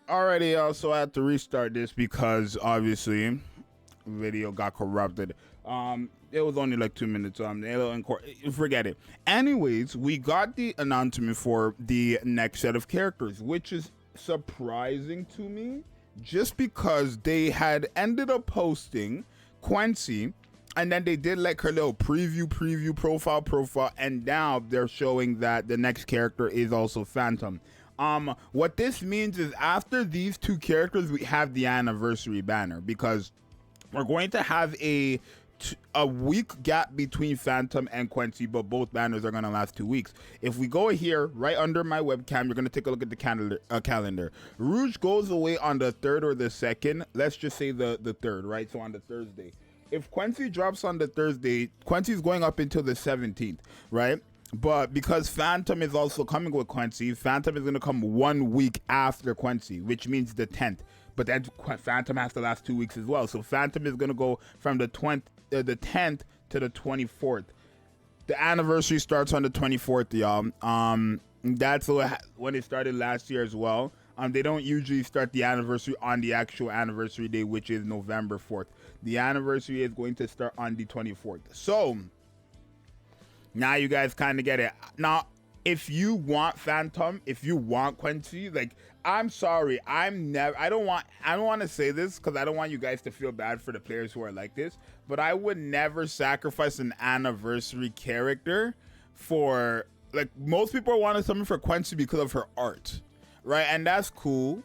Alrighty, so I had to restart this because obviously video got corrupted. It was only like 2 minutes. Forget it. Anyways, we got the announcement for the next set of characters, which is surprising to me, just because they had ended up posting Quincy, and then they did like her little preview, profile, and now they're showing that the next character is also Phantom. What this means is after these two characters, we have the anniversary banner, because we're going to have a week gap between Phantom and Quincy, but both banners are going to last 2 weeks. If we go here, right under my webcam, you're going to take a look at the calendar. Rouge goes away on the 3rd or the 2nd. Let's just say the 3rd, right? So on the Thursday. If Quincy drops on the Thursday, Quincy's going up until the 17th, right? But because Phantom is also coming with Quincy, Phantom is going to come 1 week after Quincy, which means the 10th. But then Phantom has to last 2 weeks as well. So Phantom is going to go from the 10th to the 24th. The anniversary starts on the 24th, y'all. That's when it started last year as well. They don't usually start the anniversary on the actual anniversary day, which is November 4th. The anniversary is going to start on the 24th. So now you guys kind of get it. Now, if you want Phantom, if you want Quincy, like, I'm sorry, I don't want to say this because I don't want you guys to feel bad for the players who are like this, but I would never sacrifice an anniversary character for, like, most people want to summon for Quincy because of her art, right? And that's cool.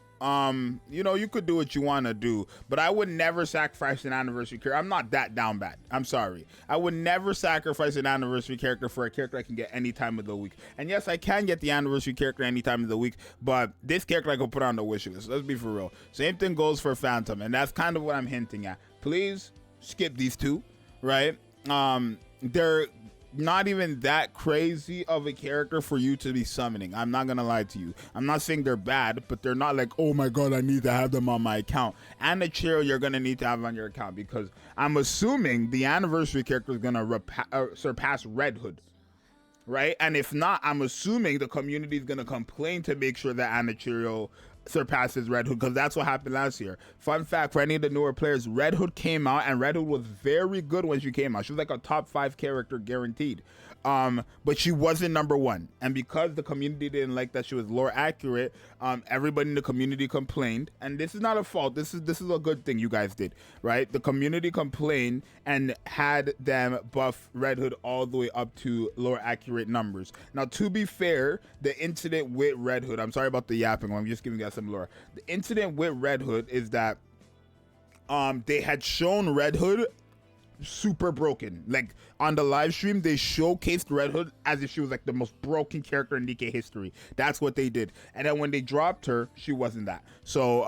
You know, you could do what you want to do, but I would never sacrifice an anniversary character. I'm not that down bad. I'm sorry. I would never sacrifice an anniversary character for a character I can get any time of the week. And yes, I can get the anniversary character any time of the week, but this character I could put on the wish list. Let's be for real. Same thing goes for Phantom, and that's kind of what I'm hinting at. Please skip these two, right? They're not even that crazy of a character for you to be summoning. I'm not gonna lie to you. I'm not saying they're bad, but they're not like, oh my god, I need to have them on my account. ANACHIRO you're gonna need to have on your account, because I'm assuming the anniversary character is gonna surpass Red Hood, right? And if not, I'm assuming the community is gonna complain to make sure that ANACHIRO surpasses Red Hood, because that's what happened last year. Fun fact for any of the newer players, Red Hood came out, and Red Hood was very good when she came out. She was like a top 5 character guaranteed, but she wasn't number 1, and because the community didn't like that she was lore accurate, everybody in the community complained. And this is not a fault, this is a good thing you guys did, right? The community complained and had them buff Red Hood all the way up to lore accurate numbers. Now, to be fair, the incident with Red Hood, I'm sorry about the yapping, I'm just giving you guys some lore. The incident with Red Hood is that they had shown Red Hood super broken. Like, on the live stream, they showcased Red Hood as if she was like the most broken character in Nikke history. That's what they did. And then when they dropped her, she wasn't that. So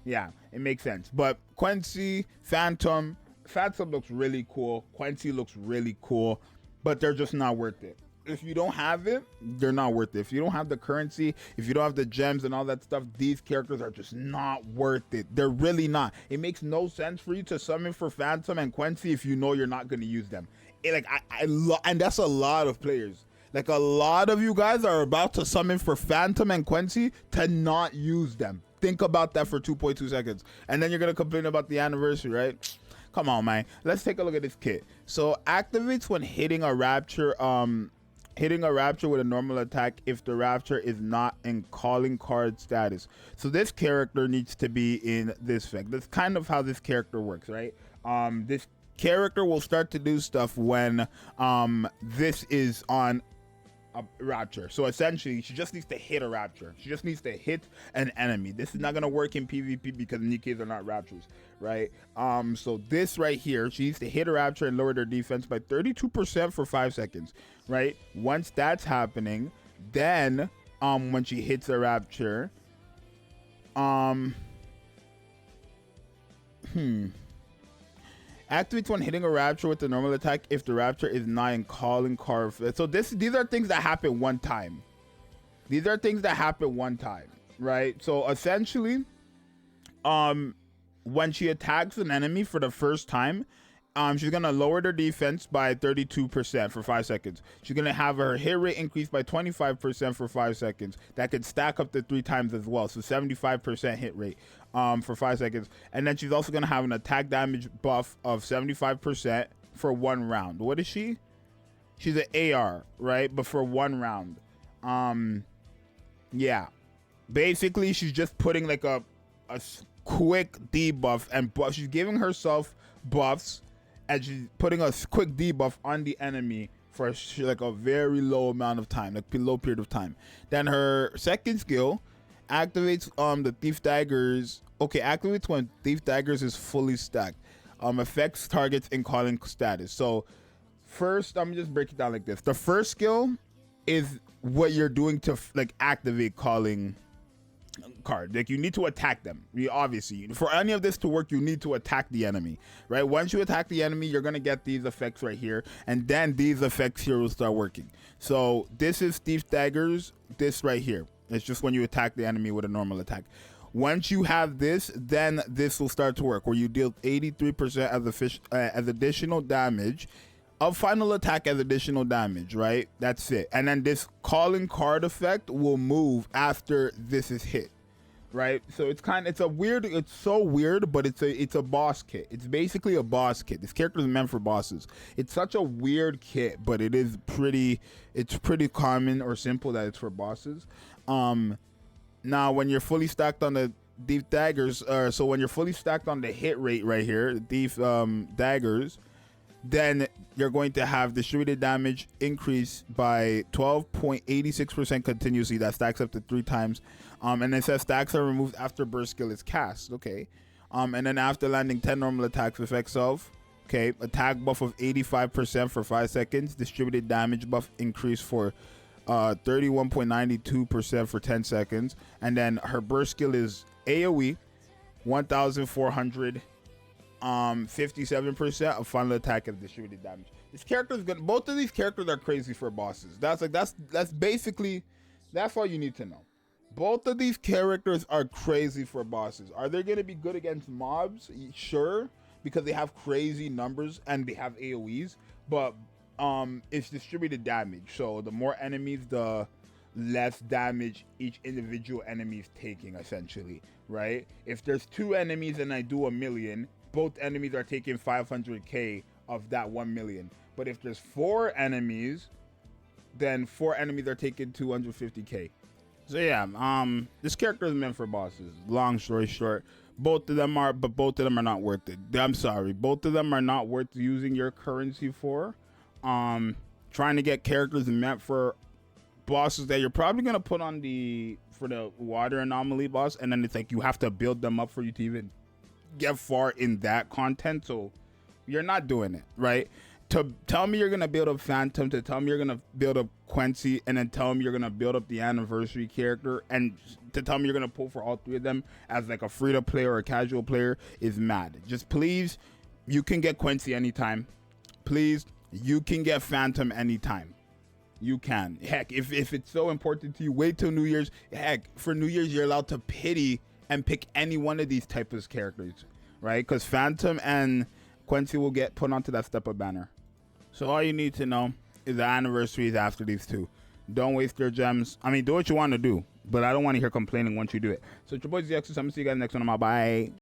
yeah, it makes sense. But Quincy, Phantom looks really cool. Quincy looks really cool, but they're just not worth it. If you don't have it, they're not worth it. If you don't have the currency, if you don't have the gems and all that stuff, these characters are just not worth it. They're really not. It makes no sense for you to summon for Phantom and Quincy if you know you're not going to use them. And that's a lot of players. Like, a lot of you guys are about to summon for Phantom and Quincy to not use them. Think about that for 2.2 seconds. And then you're going to complain about the anniversary, right? Come on, man. Let's take a look at this kit. So, activates when hitting a rapture, with a normal attack if the rapture is not in calling card status. So this character needs to be in this effect. That's kind of how this character works, right? This character will start to do stuff when this is on a rapture. So essentially, she just needs to hit a rapture. She just needs to hit an enemy. This is not going to work in PvP because Nikkes are not raptures, right? So this right here, she needs to hit a rapture and lower their defense by 32% for 5 seconds, right? Once that's happening, then when she hits a rapture, activates when hitting a rapture with the normal attack if the rapture is not in calling card. So these are things that happen one time. These are things that happen one time, right? So essentially, when she attacks an enemy for the first time, she's gonna lower their defense by 32% for 5 seconds. She's gonna have her hit rate increase by 25% for 5 seconds. That could stack up to 3 times as well, so 75% hit rate for 5 seconds. And then she's also gonna have an attack damage buff of 75% for 1 round. What is she? She's an AR, right? But for 1 round. Yeah. Basically, she's just putting like a quick debuff and buff. She's giving herself buffs, and she's putting a quick debuff on the enemy for like a very low amount of time, like low period of time. Then her second skill activates the Thief Daggers. Okay, activates when Thief Daggers is fully stacked. Affects targets in calling status. So first, I'm just break it down like this. The first skill is what you're doing to like activate calling card. Like you need to attack them. Obviously, for any of this to work, you need to attack the enemy, right? Once you attack the enemy, you're gonna get these effects right here, and then these effects here will start working. So this is Thief Daggers. This right here, it's just when you attack the enemy with a normal attack. Once you have this, then this will start to work, where you deal 83% as additional damage of final attack as additional damage, right? That's it. And then this calling card effect will move after this is hit, right? So it's so weird, but it's a boss kit. It's basically a boss kit. This character is meant for bosses. It's such a weird kit, but it's pretty common or simple that it's for bosses. Now when you're fully stacked on the Thief Daggers, so when you're fully stacked on the hit rate right here, the Thief Daggers, then you're going to have distributed damage increase by 12.86% continuously. That stacks up to 3 times. And it says stacks are removed after burst skill is cast. Okay. And then after landing 10 normal attacks, effects of, okay, attack buff of 85% for 5 seconds. Distributed damage buff increase for 31.92% for 10 seconds. And then her burst skill is AoE 1,400. 57% of final attack of distributed damage. This character is good. Both of these characters are crazy for bosses. That's basically all you need to know. Both of these characters are crazy for bosses. Are they going to be good against mobs? Sure, because they have crazy numbers and they have AoEs, but it's distributed damage. So the more enemies, the less damage each individual enemy is taking, essentially, right? If there's 2 enemies and I do 1,000,000, both enemies are taking 500k of that 1,000,000. But if there's 4 enemies, then 4 enemies are taking 250k. So yeah, this character is meant for bosses. Long story short, both of them are not worth it. I'm sorry, both of them are not worth using your currency for. Trying to get characters meant for bosses that you're probably gonna put on for the water anomaly boss, and then it's like you have to build them up for you to even get far in that content. So you're not doing it, right? To tell me you're gonna build up Phantom, to tell me you're gonna build up Quincy, and then tell me you're gonna build up the anniversary character, and to tell me you're gonna pull for all 3 of them as like a free to play or a casual player is mad. Just please, you can get Quincy anytime. Please, you can get Phantom anytime. You can. Heck, if it's so important to you, wait till New Year's. Heck, for New Year's, you're allowed to pity and pick any one of these types of characters, right? Because Phantom and Quincy will get put onto that step-up banner. So all you need to know is the anniversaries after these 2. Don't waste your gems. I mean, do what you want to do, but I don't want to hear complaining once you do it. So it's your boy Zxous. I'm going to see you guys next one. Bye.